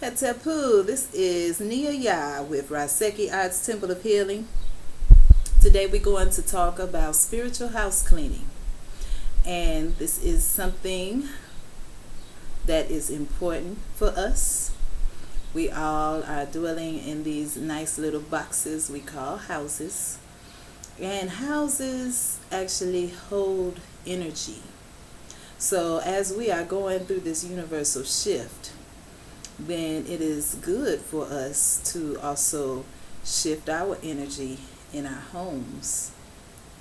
Hatapu, this is Nia Yah with Raseki Arts Temple of Healing. Today we're going to talk about spiritual house cleaning. And this is something that is important for us. We all are dwelling in these nice little boxes we call houses. And houses actually hold energy. So as we are going through this universal shift, then it is good for us to also shift our energy in our homes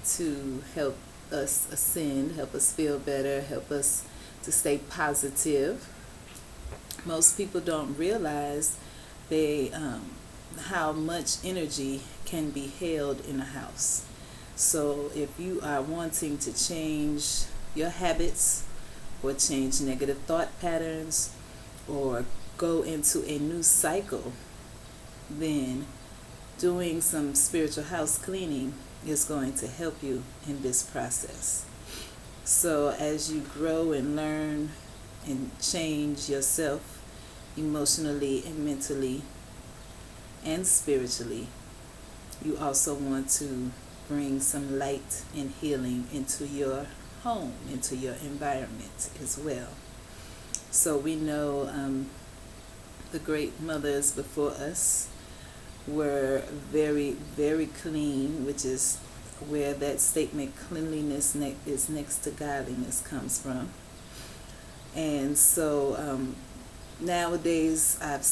to help us ascend, help us feel better, help us to stay positive. Most people don't realize they how much energy can be held in a house. So if you are wanting to change your habits or change negative thought patterns or go into a new cycle, then doing some spiritual house cleaning is going to help you in this process. So as you grow and learn and change yourself emotionally and mentally and spiritually, you also want to bring some light and healing into your home, into your environment as well. So we know the great mothers before us were very, very clean, which is where that statement cleanliness is next to godliness comes from. And so nowadays I've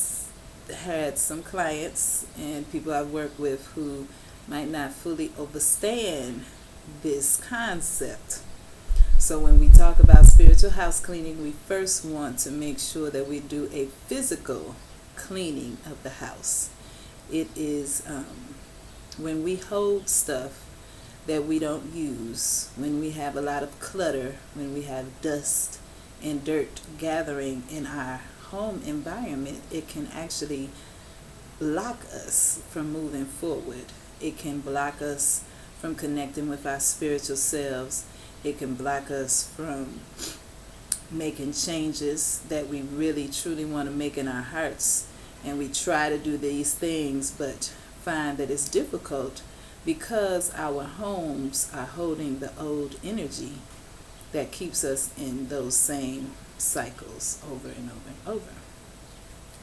had some clients and people I've worked with who might not fully understand this concept. So when we talk about spiritual house cleaning, we first want to make sure that we do a physical cleaning of the house. It is when we hold stuff that we don't use, when we have a lot of clutter, when we have dust and dirt gathering in our home environment, it can actually block us from moving forward. It can block us from connecting with our spiritual selves. It can block us from making changes that we really truly want to make in our hearts. And we try to do these things but find that it's difficult because our homes are holding the old energy that keeps us in those same cycles over and over and over.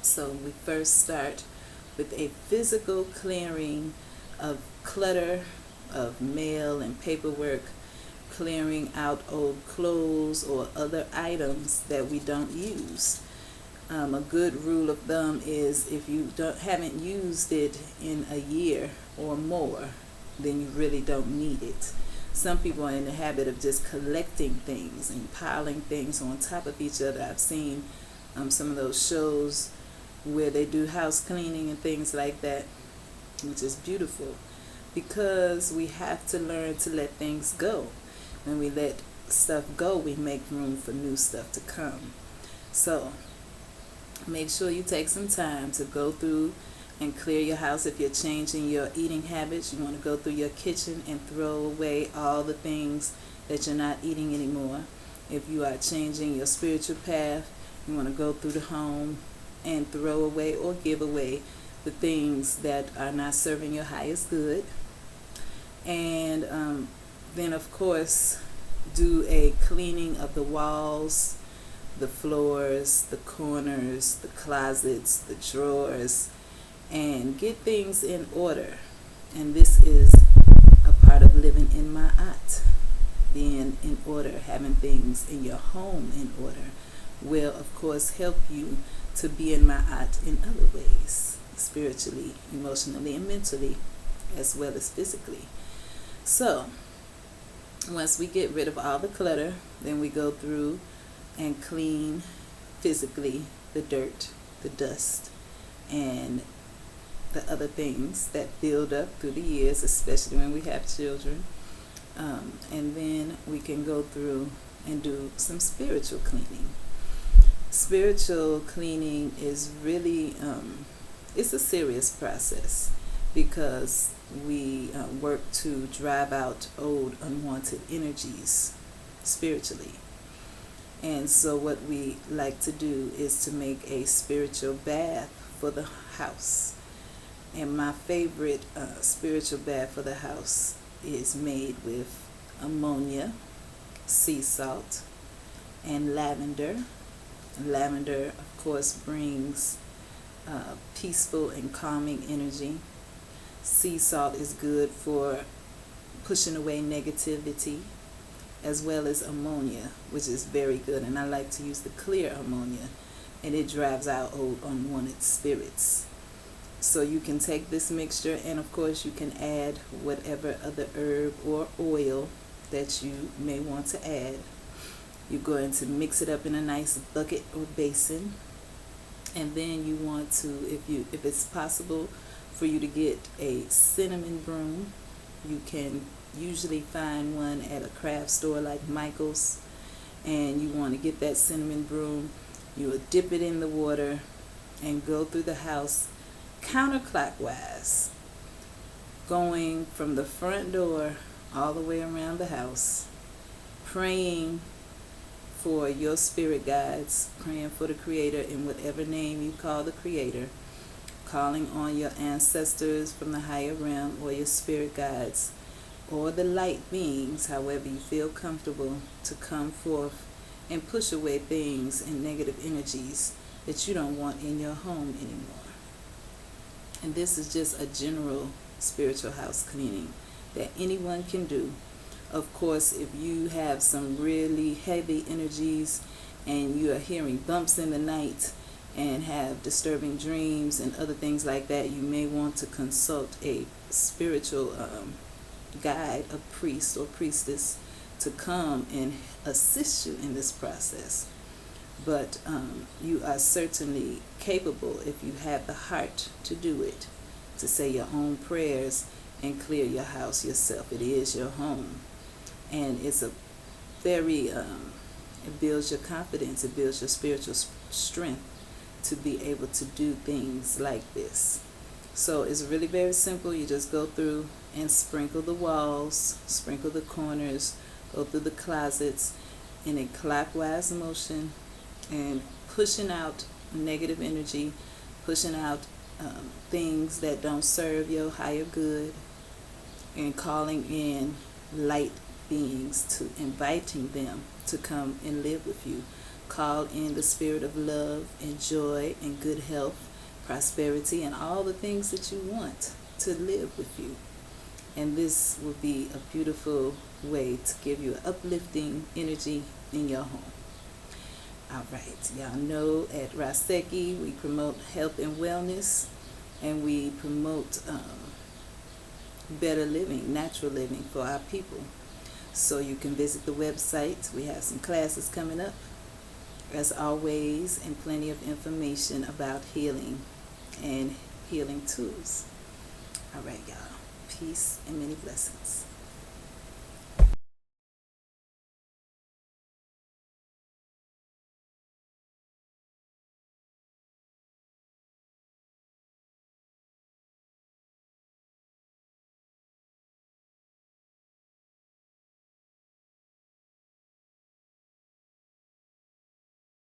So we first start with a physical clearing of clutter, of mail and paperwork, clearing out old clothes or other items that we don't use. A good rule of thumb is if you haven't used it in a year or more, then you really don't need it. Some people are in the habit of just collecting things and piling things on top of each other. I've seen some of those shows where they do house cleaning and things like that, which is beautiful because we have to learn to let things go. When we let stuff go, we make room for new stuff to come. So make sure you take some time to go through and clear your house. If you're changing your eating habits, you want to go through your kitchen and throw away all the things that you're not eating anymore. If you are changing your spiritual path, you want to go through the home and throw away or give away the things that are not serving your highest good. And then, of course, do a cleaning of the walls, the floors, the corners, the closets, the drawers, and get things in order. And this is a part of living in Ma'at, being in order, having things in your home in order will, of course, help you to be in Ma'at in other ways, spiritually, emotionally, and mentally, as well as physically. So once we get rid of all the clutter, then we go through and clean physically the dirt, the dust, and the other things that build up through the years, especially when we have children. And then we can go through and do some spiritual cleaning. Spiritual cleaning is really, it's a serious process because we work to drive out old unwanted energies spiritually. And so what we like to do is to make a spiritual bath for the house. And my favorite spiritual bath for the house is made with ammonia, sea salt, and lavender. Lavender, of course, brings peaceful and calming energy. Sea salt is good for pushing away negativity, as well as ammonia, which is very good. And I like to use the clear ammonia, and it drives out old unwanted spirits. So you can take this mixture, and of course you can add whatever other herb or oil that you may want to add. You're going to mix it up in a nice bucket or basin, and then you want to, if it's possible for you to get a cinnamon broom, you can usually find one at a craft store like Michael's, and you want to get that cinnamon broom. You will dip it in the water and go through the house counterclockwise, going from the front door all the way around the house, praying for your spirit guides, praying for the Creator in whatever name you call the Creator, calling on your ancestors from the higher realm, or your spirit guides, or the light beings, however you feel comfortable, to come forth and push away things and negative energies that you don't want in your home anymore. And this is just a general spiritual house cleaning that anyone can do. Of course, if you have some really heavy energies and you are hearing bumps in the night and have disturbing dreams and other things like that, you may want to consult a spiritual guide, a priest or priestess, to come and assist you in this process. But you are certainly capable, if you have the heart to do it, to say your own prayers and clear your house yourself. It is your home. And it's a very, it builds your confidence, it builds your spiritual strength to be able to do things like this. So it's really very simple. You just go through and sprinkle the walls, sprinkle the corners, go through the closets in a clockwise motion, and pushing out negative energy, pushing out things that don't serve your higher good, and calling in light beings, to inviting them to come and live with you. Call in the spirit of love and joy and good health, prosperity, and all the things that you want to live with you. And this will be a beautiful way to give you an uplifting energy in your home. All right, y'all know at Raseki we promote health and wellness, and we promote better living, natural living for our people. So you can visit the website. We have some classes coming up, as always, and plenty of information about healing and healing tools. All right, y'all. Peace and many blessings.